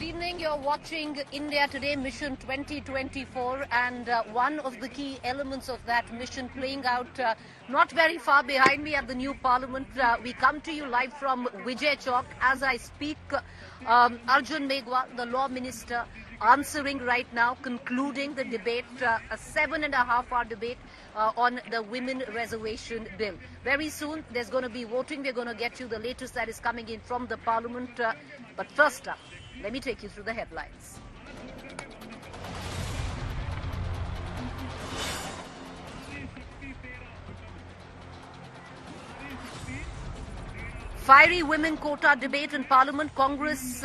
evening. You're watching India Today Mission 2024, and one of the key elements of that mission playing out not very far behind me at the new Parliament. We come to you live from Vijay Chowk as I speak. Arjun Meghwal, the Law Minister, answering right now, concluding the debate, a 7.5-hour debate on the Women Reservation Bill. Very soon, there's going to be voting. We're going to get you the latest that is coming in from the Parliament. But first up, let me take you through the headlines. Fiery women quota debate in Parliament. Congress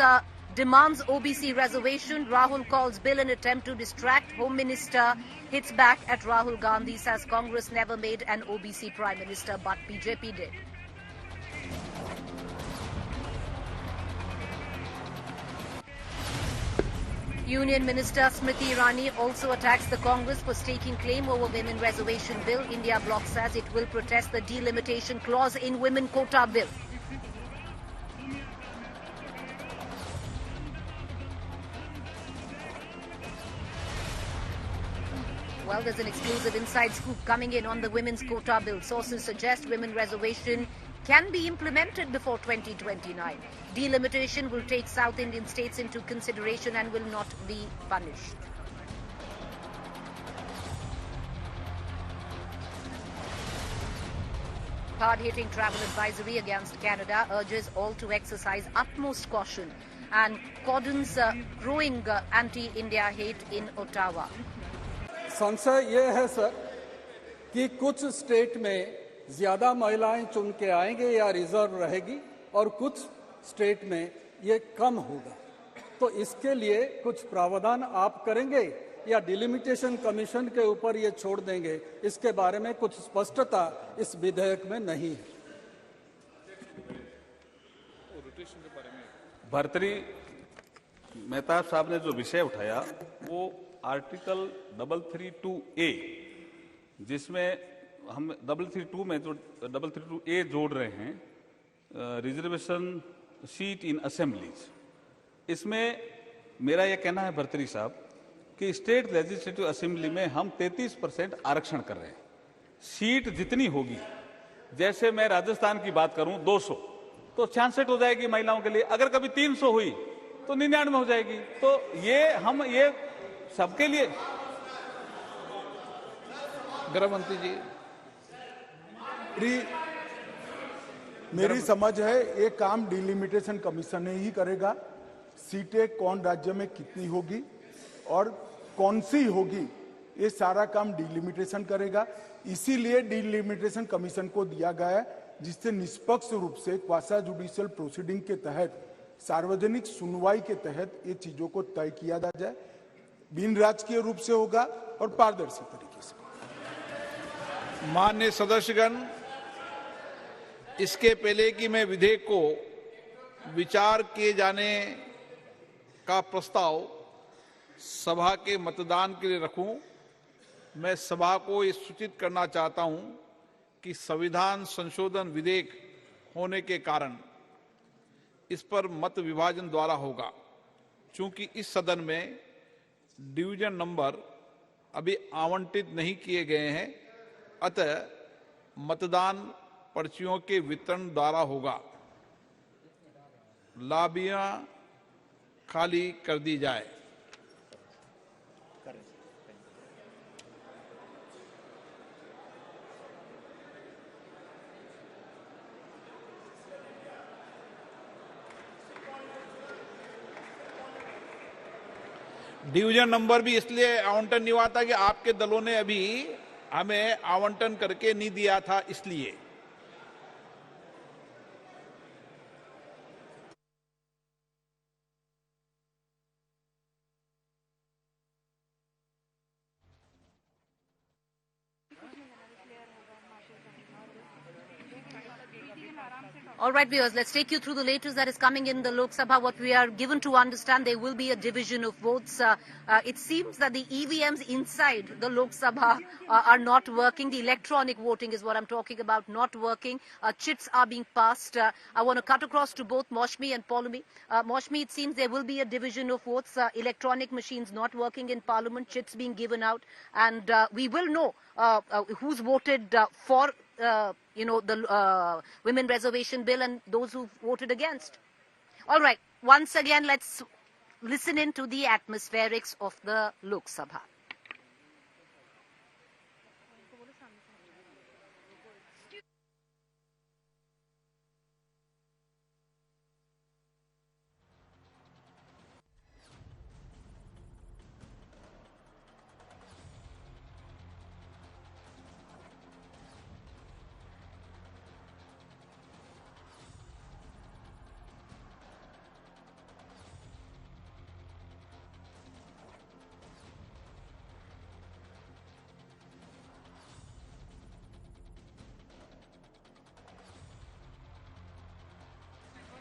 demands OBC reservation. Rahul calls bill an attempt to distract. Home Minister hits back at Rahul Gandhi, says Congress never made an OBC Prime Minister, but BJP did. Union Minister Smriti Irani also attacks the Congress for staking claim over Women Reservation Bill. India Bloc says it will protest the delimitation clause in Women Quota Bill. Well, there's an exclusive inside scoop coming in on the Women's Quota Bill. Sources suggest women reservation can be implemented before 2029. Delimitation will take South Indian states into consideration and will not be punished. Hard-hitting travel advisory against Canada urges all to exercise utmost caution and cordons growing anti-India hate in Ottawa. संशय ये है sir कि कुछ state में ज्यादा महिलाएं चुन के आएंगे या रिजर्व रहेगी और कुछ स्टेट में ये कम होगा, तो इसके लिए कुछ प्रावधान आप करेंगे या डिलिमिटेशन कमीशन के ऊपर ये छोड़ देंगे? इसके बारे में कुछ स्पष्टता इस विधेयक में नहीं है। भर्तृहरि मेहता साहब ने जो विषय उठाया वो आर्टिकल 332A, जिसमें हम 332 में जो 332A जोड़ रहे हैं, रिजर्वेशन सीट इन असेंबलीज, इसमें मेरा यह कहना है भर्तृहरि साहब कि स्टेट लेजिस्लेटिव असेंबली में हम 33% आरक्षण कर रहे हैं। सीट जितनी होगी, जैसे मैं राजस्थान की बात करूं 200, तो 66 हो जाएगी महिलाओं के लिए। अगर कभी 300 हुई तो 99 हो जाएगी। तो ये हम ये सबके लिए। गृह मंत्री जी, मेरी समझ है ये काम डिलिमिटेशन कमीशन ही करेगा। सीटें कौन राज्य में कितनी होगी और कौन सी होगी, ये सारा काम डिलिमिटेशन करेगा। इसीलिए डिलिमिटेशन कमीशन को दिया गया है, जिससे निष्पक्ष रूप से क्वासा जुडिशियल प्रोसीडिंग के तहत, सार्वजनिक सुनवाई के तहत ये चीजों को तय किया जाए, बिन राजकीय रूप से होगा और पारदर्शी तरीके से। माननीय सदस्यगण, इसके पहले कि मैं विधेयक को विचार किए जाने का प्रस्ताव सभा के मतदान के लिए रखूं, मैं सभा को ये सूचित करना चाहता हूं कि संविधान संशोधन विधेयक होने के कारण इस पर मत विभाजन द्वारा होगा। चूंकि इस सदन में डिवीजन नंबर अभी आवंटित नहीं किए गए हैं, अतः मतदान पर्चियों के वितरण द्वारा होगा। लाबियां खाली कर दी जाए। डिवीजन नंबर भी इसलिए आवंटन नहीं हुआ था कि आपके दलों ने अभी हमें आवंटन करके नहीं दिया था, इसलिए। All right, viewers, let's take you through the latest that is coming in the Lok Sabha. What we are given to understand, there will be a division of votes. It seems that the EVMs inside the Lok Sabha are not working. The electronic voting is what I'm talking about, not working. Chits are being passed. I want to cut across to both Moshmi and Polumi. Moshmi, it seems there will be a division of votes. Electronic machines not working in Parliament, chits being given out. And we will know who's voted for the women reservation bill and those who voted against. All right, once again, let's listen into the atmospherics of the Lok Sabha.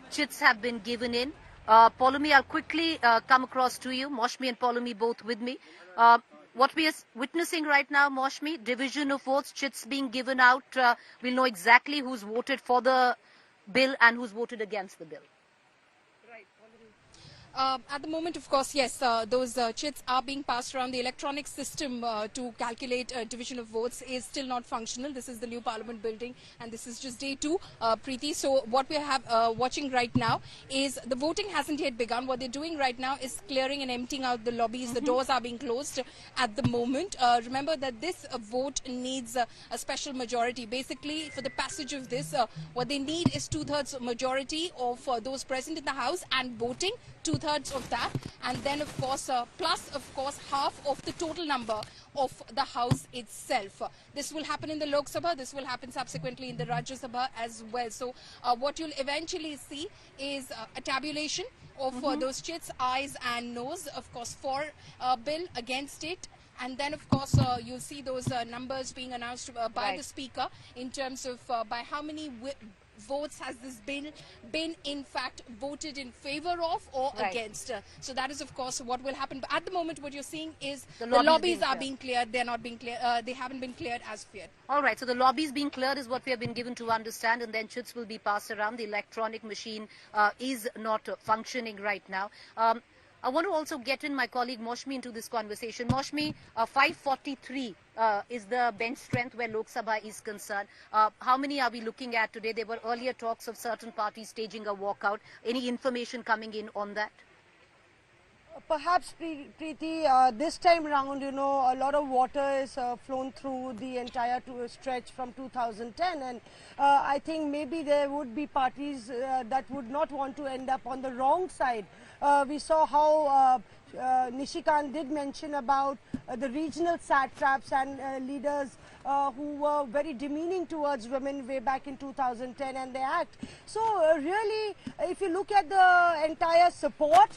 Chits have been given in. Polumi, I'll quickly come across to you. Moshmi and Polumi both with me. What we are witnessing right now, Moshmi, division of votes, chits being given out. We'll know exactly who's voted for the bill and who's voted against the bill. At the moment, of course, yes, those chits are being passed around. The electronic system to calculate division of votes is still not functional. This is the new Parliament building, and this is just day 2, Preeti. So what we have watching right now is the voting hasn't yet begun. What they're doing right now is clearing and emptying out the lobbies. The doors are being closed at the moment. Remember that this vote needs a special majority. Basically, for the passage of this, what they need is 2/3 majority of those present in the House and voting. 2/3 of that, and then of course plus of course half of the total number of the House itself. This will happen in the Lok Sabha, this will happen subsequently in the Rajya Sabha as well. So what you'll eventually see is a tabulation of those chits, ayes and noes, of course for bill, against it. And then, of course, you'll see those numbers being announced by the Speaker in terms of by how many votes has this bill been in fact voted in favor of or against. So that is, of course, what will happen. But at the moment, what you're seeing is the lobbies are being cleared. They're not being cleared. They haven't been cleared as yet. All right. So the lobbies being cleared is what we have been given to understand, and then chits will be passed around. The electronic machine is not functioning right now. I want to also get in my colleague Moshmi into this conversation. Moshmi, 543 is the bench strength where Lok Sabha is concerned. How many are we looking at today? There were earlier talks of certain parties staging a walkout. Any information coming in on that? Perhaps, Preeti, this time round, a lot of water is flown through the entire stretch from 2010, and I think maybe there would be parties that would not want to end up on the wrong side. We saw how Nishikant did mention about the regional satraps and leaders who were very demeaning towards women way back in 2010 and their act. So really, if you look at the entire support,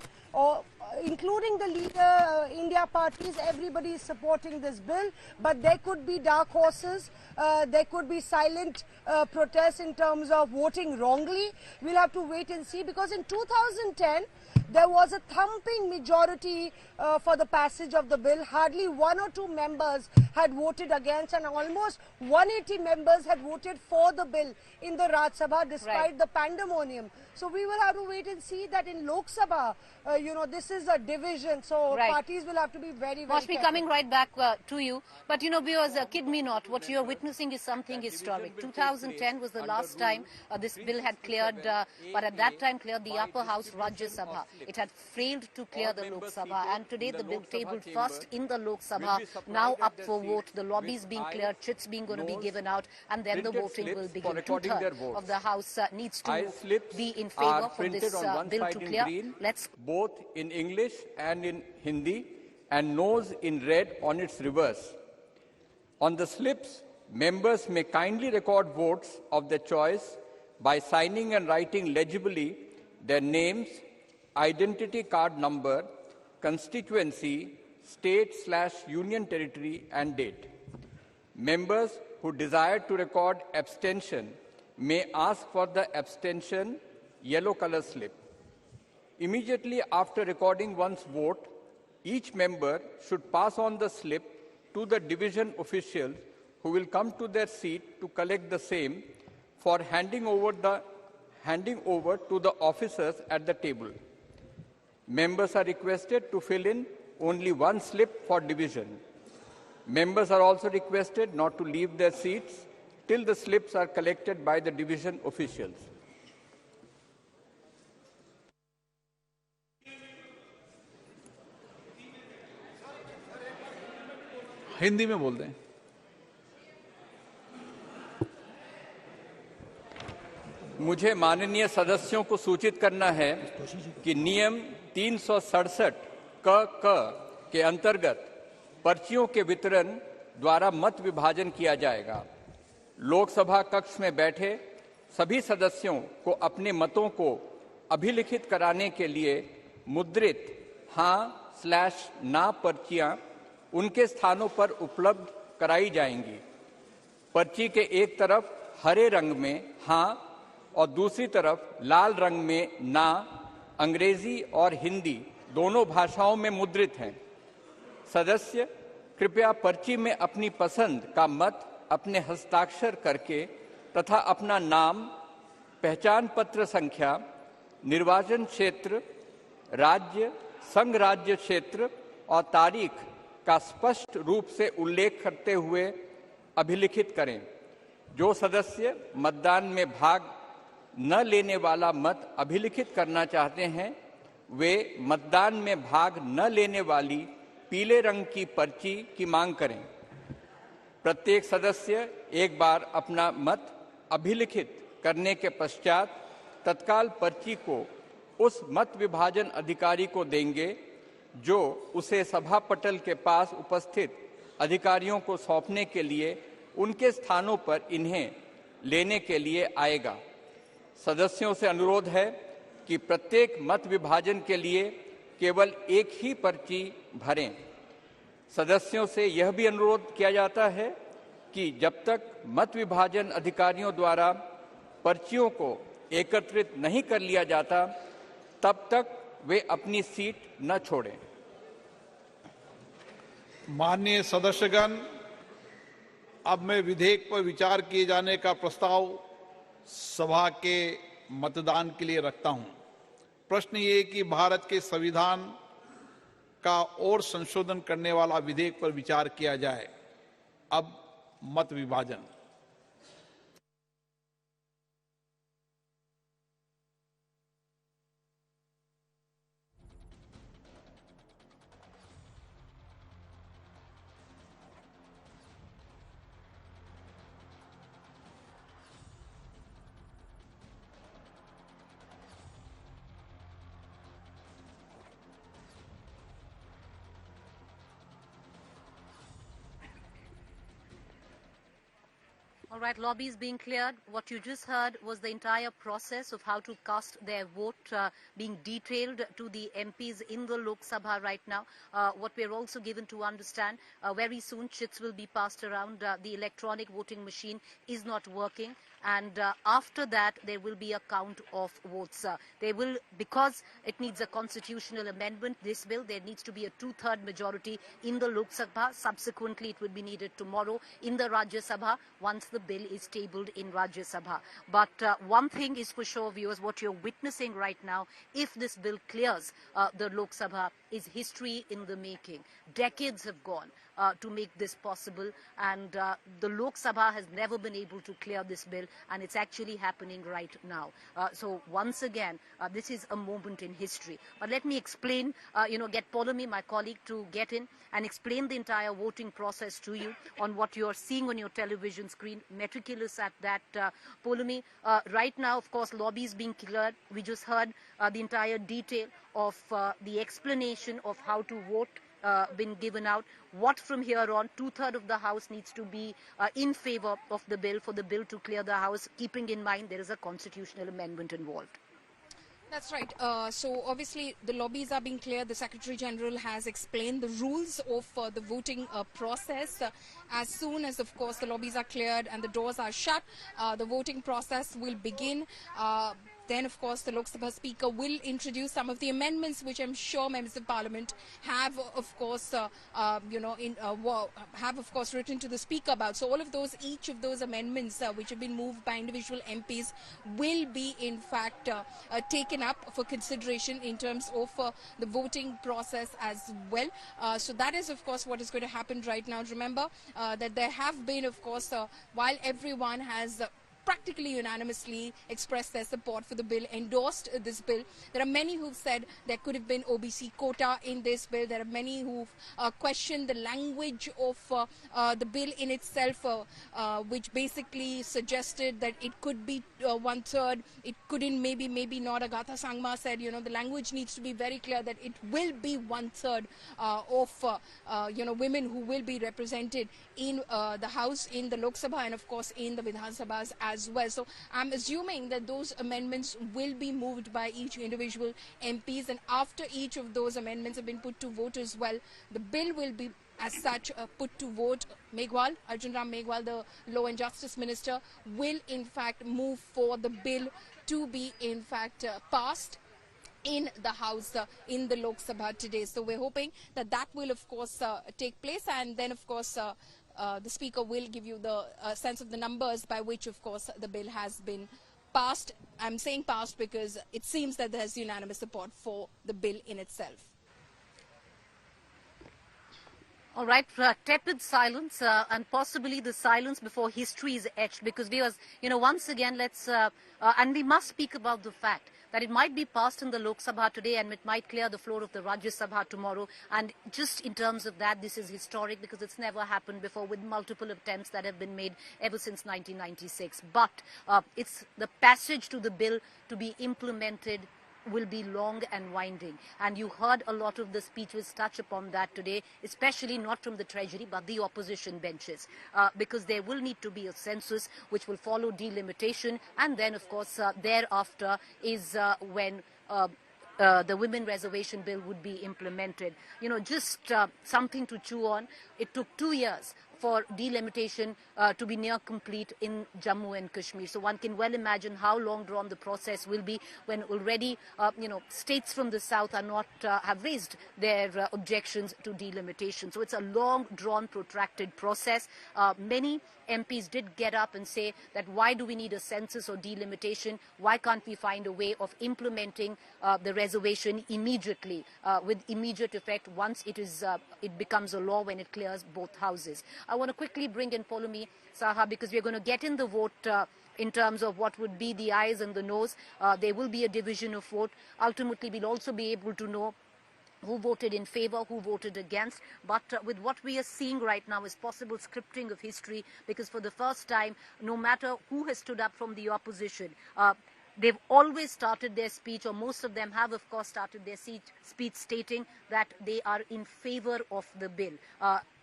including the leader India parties, everybody is supporting this bill, but there could be dark horses, there could be silent protests in terms of voting wrongly. We'll have to wait and see, because in 2010 there was a thumping majority for the passage of the bill. Hardly 1 or 2 members had voted against, and almost 180 members had voted for the bill in the Rajya Sabha despite the pandemonium. So we will have to wait and see that in Lok Sabha, this is a division. So parties will have to be very, very careful. Coming right back to you. But viewers, kid me not, what you're witnessing is something historic. 2010 was the last time this bill had cleared, but at that time cleared the upper house, Rajya Sabha. It had failed to clear the Lok Sabha, and today the bill tabled first in the Lok Sabha, now up for vote. The lobbies being cleared, chits being going to be given out, and then the voting will begin. 2/3 of the House needs to be in favor for this bill to clear. Both in English and in Hindi, and nose in red on its reverse. On the slips, members may kindly record votes of their choice by signing and writing legibly their names, identity card number, constituency, state/union territory and date. Members who desire to record abstention may ask for the abstention yellow color slip. Immediately after recording one's vote, each member should pass on the slip to the division officials who will come to their seat to collect the same for handing over to the officers at the table. Members are requested to fill in only one slip for division. Members are also requested not to leave their seats till the slips are collected by the division officials. Hindi में बोल दें। मुझे माननीय सदस्यों को सूचित करना है कि नियम 367 क के अंतर्गत पर्चियों के वितरण द्वारा मत विभाजन किया जाएगा। लोकसभा कक्ष में बैठे सभी सदस्यों को अपने मतों को अभिलिखित कराने के लिए मुद्रित हाँ/ना पर्चियां उनके स्थानों पर उपलब्ध कराई जाएंगी। पर्ची के एक तरफ हरे रंग में हाँ और दूसरी तरफ लाल रंग में ना अंग्रेजी और हिंदी दोनों भाषाओं में मुद्रित हैं। सदस्य कृपया पर्ची में अपनी पसंद का मत अपने हस्ताक्षर करके तथा अपना नाम, पहचान पत्र संख्या, निर्वाचन क्षेत्र, राज्य, संघ राज्य क्षेत्र और तारीख का स्पष्ट रूप से उल्लेख करते हुए अभिलिखित करें। जो सदस्य मतदान में भाग न लेने वाला मत अभिलिखित करना चाहते हैं, वे मतदान में भाग न लेने वाली पीले रंग की पर्ची की मांग करें। प्रत्येक सदस्य एक बार अपना मत अभिलिखित करने के पश्चात तत्काल पर्ची को उस मत विभाजन अधिकारी को देंगे, जो उसे सभा पटल के पास उपस्थित अधिकारियों को सौंपने के लिए उनके स्थानों पर इन्हें लेने के लिए आएगा। सदस्यों से अनुरोध है कि प्रत्येक मत विभाजन के लिए केवल एक ही पर्ची भरें। सदस्यों से यह भी अनुरोध किया जाता है कि जब तक मत विभाजन अधिकारियों द्वारा पर्चियों को एकत्रित नहीं कर लिया जाता, तब तक वे अपनी सीट न छोड़ें। माननीय सदस्यगण, अब मैं विधेयक पर विचार किए जाने का प्रस्ताव सभा के मतदान के लिए रखता हूं। प्रश्न ये कि भारत के संविधान का और संशोधन करने वाला विधेयक पर विचार किया जाए। अब मत विभाजन। All right, lobbies being cleared. What you just heard was the entire process of how to cast their vote being detailed to the MPs in the Lok Sabha right now. What we're also given to understand, very soon chits will be passed around. The electronic voting machine is not working. And after that, there will be a count of votes. Because it needs a constitutional amendment, this bill, there needs to be a 2/3 majority in the Lok Sabha. Subsequently, it will be needed tomorrow in the Rajya Sabha once the bill is tabled in Rajya Sabha. But one thing is for sure, viewers, what you're witnessing right now, if this bill clears the Lok Sabha, is history in the making. Decades have gone to make this possible, and the Lok Sabha has never been able to clear this bill, and it's actually happening right now. So once again, this is a moment in history. But let me explain, get Polumi, my colleague, to get in and explain the entire voting process to you on what you're seeing on your television screen. Meticulous at that. Polumi, right now, of course, lobbies being cleared. We just heard the entire detail of the explanation of how to vote been given out. What from here on, 2/3 of the House needs to be in favor of the bill for the bill to clear the House, keeping in mind there is a constitutional amendment involved. That's right. So obviously the lobbies are being cleared. The Secretary General has explained the rules of the voting process. As soon as, of course, the lobbies are cleared and the doors are shut, the voting process will begin. Then, of course, the Lok Sabha Speaker will introduce some of the amendments which I'm sure members of Parliament have, of course, have, of course, written to the Speaker about. So all of those, each of those amendments which have been moved by individual MPs will be, in fact, taken up for consideration in terms of the voting process as well. So that is, of course, what is going to happen right now. Remember that there have been, of course, while everyone has practically unanimously expressed their support for the bill, endorsed this bill. There are many who've said there could have been OBC quota in this bill. There are many who've questioned the language of the bill in itself, which basically suggested that it could be 1/3, it couldn't, maybe not. Agatha Sangma said, the language needs to be very clear that it will be 1/3 of women who will be represented in the House, in the Lok Sabha, and of course in the Vidhan Sabhas as well. So I'm assuming that those amendments will be moved by each individual MPs, and after each of those amendments have been put to vote as well, the bill will be as such put to vote. Arjun Ram Meghwal, the Law and Justice Minister, will in fact move for the bill to be in fact passed in the House, in the Lok Sabha today. So we're hoping that that will, of course, take place, and then, of course, the Speaker will give you the sense of the numbers by which, of course, the bill has been passed. I'm saying passed because it seems that there's unanimous support for the bill in itself. All right, tepid silence and possibly the silence before history is etched, because viewers, once again, let's, and we must speak about the fact that it might be passed in the Lok Sabha today and it might clear the floor of the Rajya Sabha tomorrow. And just in terms of that, this is historic because it's never happened before, with multiple attempts that have been made ever since 1996. But it's the passage to the bill to be implemented will be long and winding, and you heard a lot of the speeches touch upon that today, especially not from the Treasury but the opposition benches, because there will need to be a census which will follow delimitation, and then of course thereafter is when the women reservation bill would be implemented. Just something to chew on. It took 2 years for delimitation to be near complete in Jammu and Kashmir. So one can well imagine how long drawn the process will be when already, states from the south are not, have raised their objections to delimitation. So it's a long drawn, protracted process. Many MPs did get up and say that why do we need a census or delimitation? Why can't we find a way of implementing the reservation immediately, with immediate effect once it becomes a law, when it clears both houses? I want to quickly bring in Polomi Saha, because we're going to get in the vote in terms of what would be the ayes and the noes. There will be a division of vote. Ultimately, we'll also be able to know who voted in favor, who voted against. But with what we are seeing right now is possible scripting of history, because for the first time, no matter who has stood up from the opposition, they've always started their speech, or most of them have, of course, started their speech stating that they are in favor of the bill.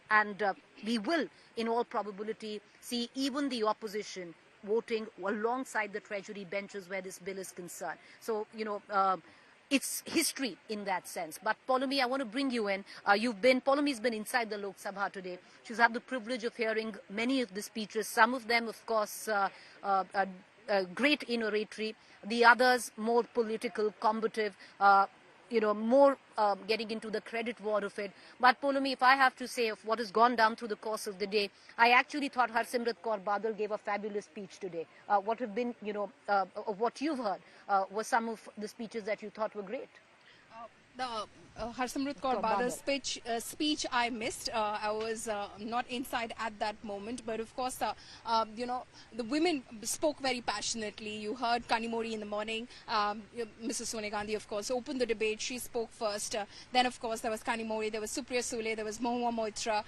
And we will, in all probability, see even the opposition voting alongside the Treasury benches where this bill is concerned. So, it's history in that sense. But Polomi, I want to bring you in. Polomi's been inside the Lok Sabha today. She's had the privilege of hearing many of the speeches. Some of them, of course, great in oratory. The others more political, combative, more getting into the credit war of it. But Polomi, if I have to say of what has gone down through the course of the day, I actually thought Harsimrat Kaur Badal gave a fabulous speech today. What have been, of what you've heard, were some of the speeches that you thought were great? The Harsimrat Kaur Badal's speech I missed. I was not inside at that moment, but of course, the women spoke very passionately. You heard Kanimori in the morning. Mrs. Sonia Gandhi, of course, opened the debate. She spoke first. Then, of course, there was Kanimori, there was Supriya Sule, there was Mahua Moitra.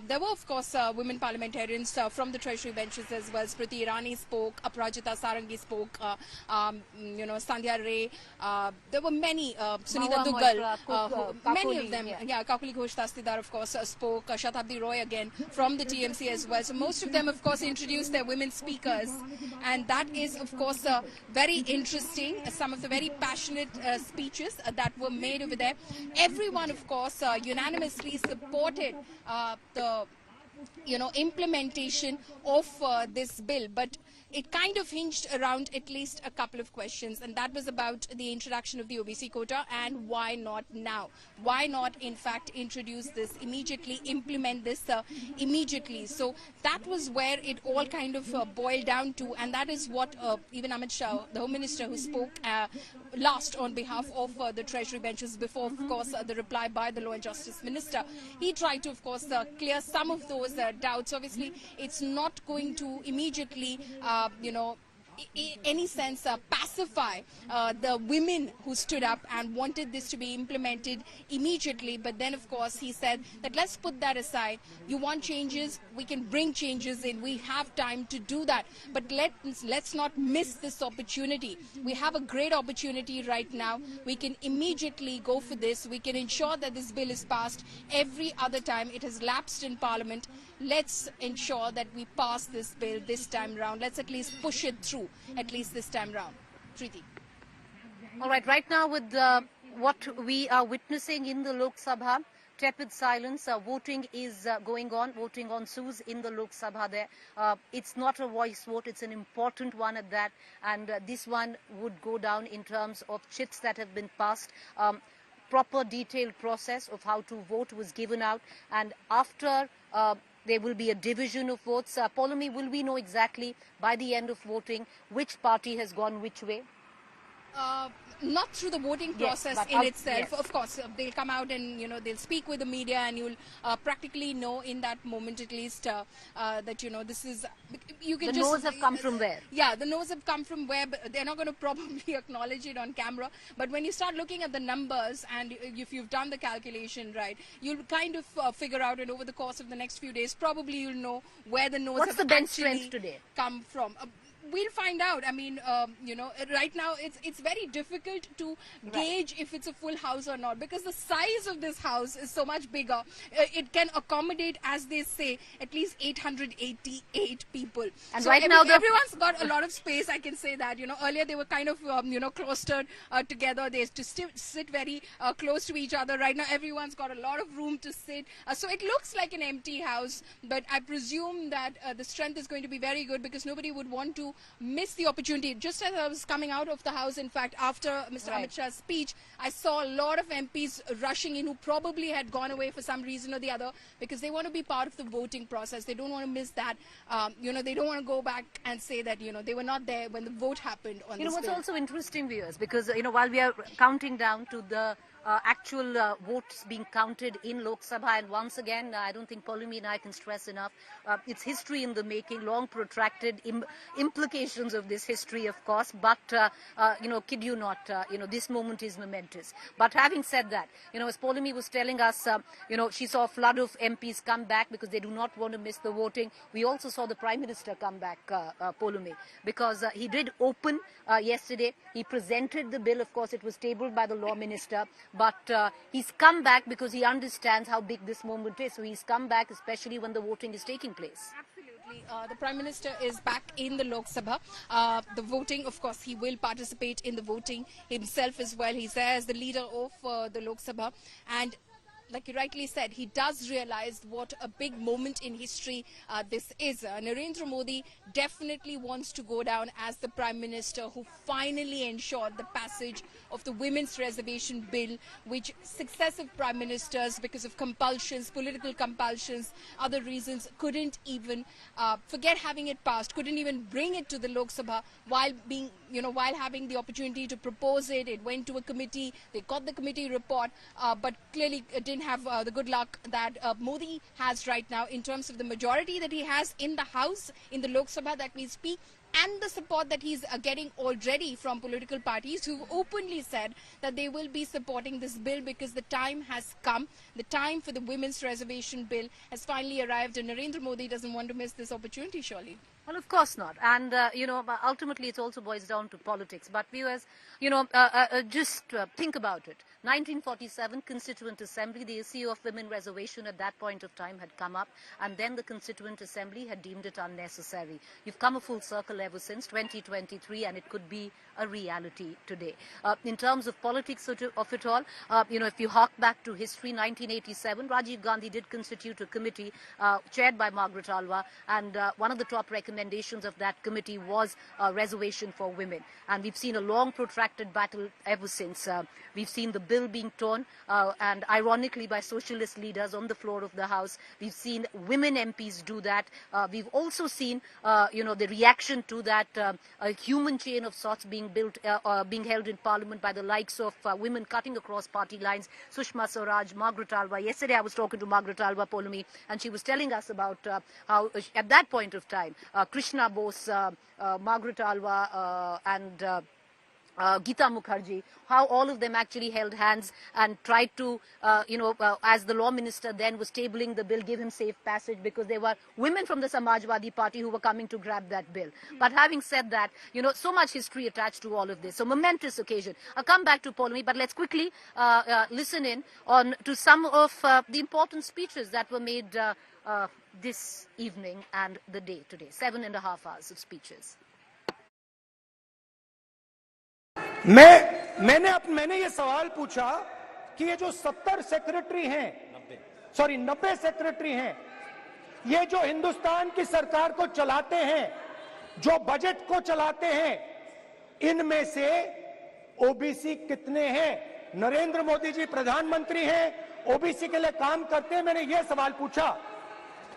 There were, of course, women parliamentarians from the Treasury benches as well. Smriti Irani spoke. Aprajita Sarangi spoke. Sandhya Ray. There were many. Sunita Dugal, many of Kakoli, them, yeah. Kakuli Ghosh Dastidar, of course, spoke, Shatabdi Roy again from the TMC as well. So most of them, of course, introduced their women speakers, and that is, of course, very interesting. Some of the very passionate speeches that were made over there. Everyone, of course, unanimously supported the implementation of this bill, but it kind of hinged around at least a couple of questions, and that was about the introduction of the OBC quota and why not now? Why not, in fact, introduce this immediately, implement this immediately? So that was where it all kind of boiled down to, and that is what even Amit Shah, the Home Minister, who spoke last on behalf of the Treasury benches before, of course, the reply by the Law and Justice Minister, he tried to, of course, clear some of those doubts. Obviously, it's not going to immediately, any sense pacify the women who stood up and wanted this to be implemented immediately. But then, of course, he said that let's put that aside. You want changes, we can bring changes in. We have time to do that. But let's not miss this opportunity. We have a great opportunity right now. We can immediately go for this. We can ensure that this bill is passed. Every other time it has lapsed in Parliament. Let's ensure that we pass this bill this time round. Let's at least push it through, at least this time round. Preeti. All right now with what we are witnessing in the Lok Sabha, tepid silence. Voting is going on. Voting on Sues in the Lok Sabha there. It's not a voice vote. It's an important one at that. And this one would go down in terms of chits that have been passed. Proper detailed process of how to vote was given out. And after there will be a division of votes. Paulomi, will we know exactly by the end of voting which party has gone which way? Not through the voting process in itself. Of course, they'll come out and, they'll speak with the media, and you'll practically know in that moment at least that, this is... You can the no's have come from where? Yeah, the no's have come from where, but they're not going to probably acknowledge it on camera. But when you start looking at the numbers, and if you've done the calculation right, you'll kind of figure out, and over the course of the next few days, probably you'll know where the no's have actually come from. We'll find out. I mean, right now it's very difficult to gauge if it's a full house or not, because the size of this house is so much bigger. It can accommodate, as they say, at least 888 people. And so right now everyone's got a lot of space, I can say that. Earlier they were kind of, clustered together. They used to sit very close to each other. Right now everyone's got a lot of room to sit. So it looks like an empty house, but I presume that the strength is going to be very good, because nobody would want to miss the opportunity. Just as I was coming out of the house, in fact, after Mr. Amit Shah's speech, I saw a lot of MPs rushing in who probably had gone away for some reason or the other, because they want to be part of the voting process. They don't want to miss that. They don't want to go back and say that, they were not there when the vote happened on this what's bill. also interesting, viewers, because, while we are counting down to the actual votes being counted in Lok Sabha, and once again, I don't think Paulomi and I can stress enough, it's history in the making, long protracted implications of this history, of course, but, kid you not, this moment is momentous. But having said that, as Paulomi was telling us, she saw a flood of MPs come back because they do not want to miss the voting. We also saw the Prime Minister come back, Paulomi, because he did open yesterday. He presented the bill. Of course, it was tabled by the Law Minister, but he's come back because he understands how big this moment is. So he's come back, especially when the voting is taking place. Absolutely. The Prime Minister is back in the Lok Sabha. The voting, of course, he will participate in the voting himself as well. He's there as the leader of the Lok Sabha. And like you rightly said, he does realize what a big moment in history this is. Narendra Modi definitely wants to go down as the Prime Minister who finally ensured the passage of the Women's Reservation Bill, which successive Prime Ministers, because of compulsions, political compulsions, other reasons, couldn't even forget having it passed, couldn't even bring it to the Lok Sabha while being, while having the opportunity to propose it. It went to a committee, they got the committee report, but clearly it didn't have the good luck that Modi has right now in terms of the majority that he has in the House, in the Lok Sabha that we speak, and the support that he's getting already from political parties who openly said that they will be supporting this bill because the time has come. The time for the Women's Reservation Bill has finally arrived, and Narendra Modi doesn't want to miss this opportunity, surely. Well, of course not. And, ultimately it also boils down to politics. But viewers, just think about it. 1947 Constituent Assembly, the issue of women reservation at that point of time had come up, and then the Constituent Assembly had deemed it unnecessary. You've come a full circle ever since 2023, and it could be a reality today. In terms of politics of it all, if you hark back to history, 1987, Rajiv Gandhi did constitute a committee chaired by Margaret Alva, and one of the top recommendations of that committee was a reservation for women. And we've seen a long protracted battle ever since. We've seen the bill being torn, and ironically by socialist leaders on the floor of the House. We've seen women MPs do that. We've also seen, the reaction to that, a human chain of sorts being built, being held in Parliament by the likes of women cutting across party lines. Sushma Swaraj, Margaret Alva. Yesterday I was talking to Margaret Alva Polumi, and she was telling us about how at that point of time, Krishna Bose, Margaret Alva, and Geeta Mukherjee, how all of them actually held hands and tried to, as the law minister then was tabling the bill, give him safe passage, because there were women from the Samajwadi Party who were coming to grab that bill. But having said that, so much history attached to all of this. So momentous occasion. I'll come back to Polumi, but let's quickly listen in on to some of the important speeches that were made this evening and the day today. 7.5 hours of speeches. मैंने ये सवाल पूछा कि ये जो 70 secretary हैं, 90 secretary हैं, ये जो हिंदुस्तान की सरकार को चलाते हैं, जो बजट को चलाते हैं, इनमें से ओबीसी कितने हैं? नरेंद्र मोदी जी प्रधानमंत्री हैं, ओबीसी के लिए काम करते हैं। मैंने ये सवाल पूछा।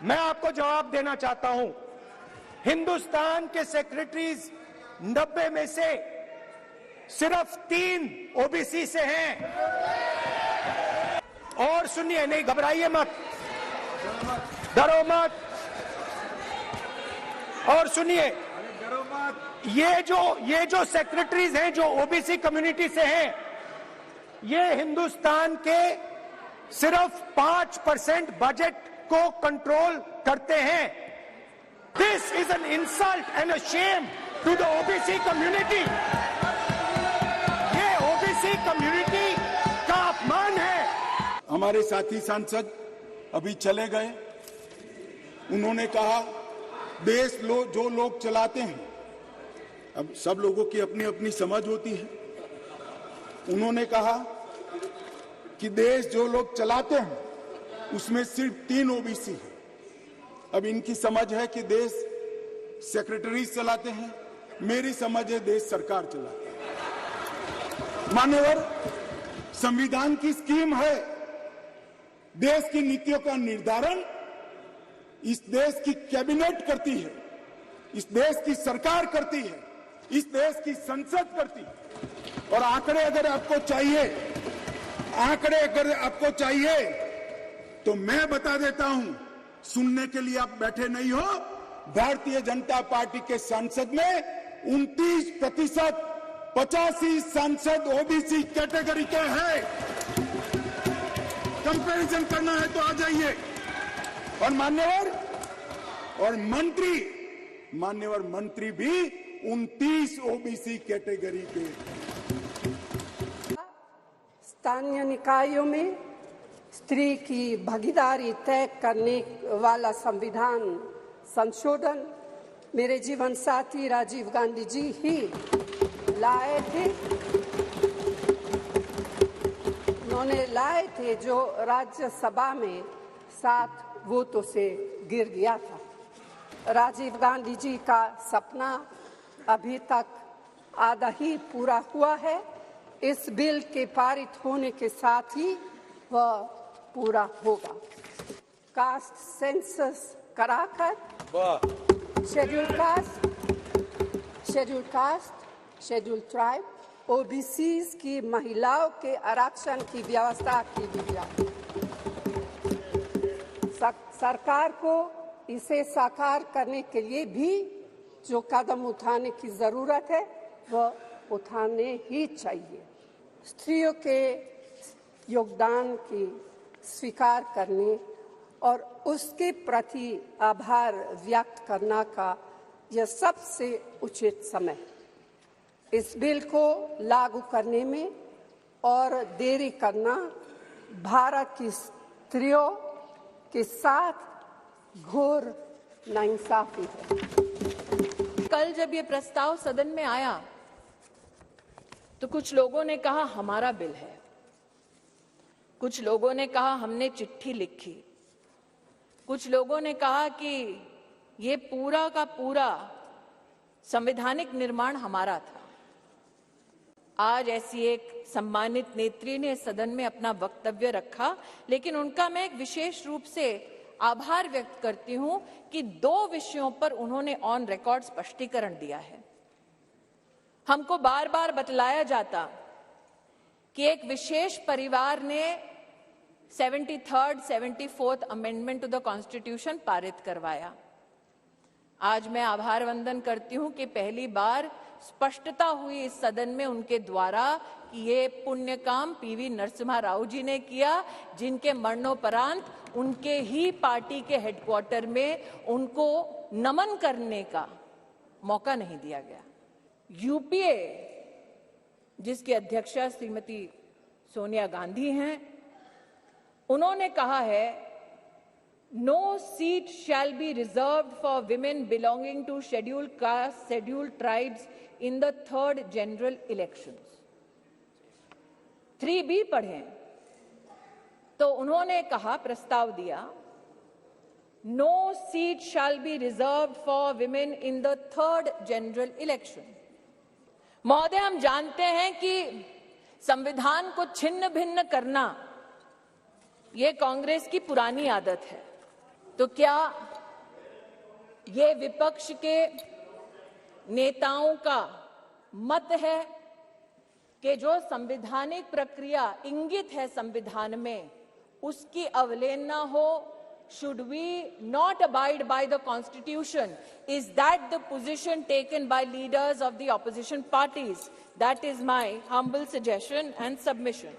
मैं आपको जवाब देना चाहता हूं। हिंदुस्तान के सेक्रेटरीज 90 में से सिर्फ 3 ओबीसी से हैं। और सुनिए, नहीं घबराइए मत, डरो मत। और सुनिए, ये जो सेक्रेटरीज हैं जो ओबीसी कम्युनिटी से हैं, ये हिंदुस्तान के सिर्फ 5% बजट को कंट्रोल करते हैं। This is an insult and a shame to the OBC community. Community का अपमान है। हमारे साथी सांसद अभी चले गए। उन्होंने कहा देश जो लोग चलाते हैं, अब सब लोगों की अपनी अपनी समझ होती है। उन्होंने कहा कि देश जो लोग चलाते हैं उसमें सिर्फ 3 ओबीसी है। अब इनकी समझ है कि देश सेक्रेटरीज चलाते हैं, मेरी समझ है देश सरकार चलाती है। मान्यवर, संविधान की स्कीम है, देश की नीतियों का निर्धारण इस देश की कैबिनेट करती है, इस देश की सरकार करती है, इस देश की संसद करती है। और आंकड़े अगर आपको चाहिए तो मैं बता देता हूं, सुनने के लिए आप बैठे नहीं हो। भारतीय जनता पार्टी के सांसद में 29%, 85 सांसद ओबीसी कैटेगरी के हैं। कंपैरिजन करना है तो आ जाइए। और मान्यवर मंत्री भी 29 ओबीसी कैटेगरी के। स्थानीय निकायों में स्त्री की भागीदारी तय करने वाला संविधान संशोधन मेरे जीवन साथी राजीव गांधी जी ही लाए थे। उन्होंने लाए थे, जो राज्यसभा में 7 वोटों से गिर गया था। राजीव गांधी जी का सपना अभी तक आधा ही पूरा हुआ है। इस बिल के पारित होने के साथ ही वह पूरा होगा। कास्ट सेंसस कराकर schedule caste, schedule tribe, OBCs की महिलाओं के आरक्षण की व्यवस्था की गई। सरकार को इसे साकार करने के लिए भी जो कदम उठाने की जरूरत है वह उठाने ही चाहिए। स्त्रियों के योगदान की स्वीकार करने और उसके प्रति आभार व्यक्त करना का यह सबसे उचित समय। इस बिल को लागू करने में और देरी करना भारत की स्त्रियों के साथ घोर नाइंसाफी है। कल जब ये प्रस्ताव सदन में आया तो कुछ लोगों ने कहा हमारा बिल है, कुछ लोगों ने कहा हमने चिट्ठी लिखी, कुछ लोगों ने कहा कि ये पूरा का पूरा संवैधानिक निर्माण हमारा था। आज ऐसी एक सम्मानित नेत्री ने सदन में अपना वक्तव्य रखा, लेकिन उनका मैं एक विशेष रूप से आभार व्यक्त करती हूं कि 2 विषयों पर उन्होंने ऑन रिकॉर्ड स्पष्टीकरण दिया है। हमको बार बार बतलाया जाता कि एक विशेष परिवार ने 73rd, 74th amendment to the constitution पारित करवाया। आज मैं आभार वंदन करती हूं कि पहली बार स्पष्टता हुई इस सदन में उनके द्वारा कि ये पुण्य काम पीवी नरसिम्हा राव जी ने किया, जिनके मरणोपरांत उनके ही पार्टी के हेडक्वार्टर में उनको नमन करने का मौका नहीं दिया गया। यूपीए जिसकी अध्यक्षा श्रीमती सोनिया गांधी हैं, उन्होंने कहा है no seat shall be reserved for women belonging to scheduled castes, scheduled tribes in the 3rd general elections। 3B पढ़ें तो उन्होंने कहा, प्रस्ताव दिया, no seat shall be reserved for women in the 3rd general election। महोदय, हम जानते हैं कि संविधान को छिन्न भिन्न करना ये कांग्रेस की पुरानी आदत है, तो क्या ये विपक्ष के नेताओं का मत है कि जो संवैधानिक प्रक्रिया इंगित है संविधान में, उसकी अवहेलना हो? Should we not abide by the constitution? Is that the position taken by leaders of the opposition parties? That is my humble suggestion and submission.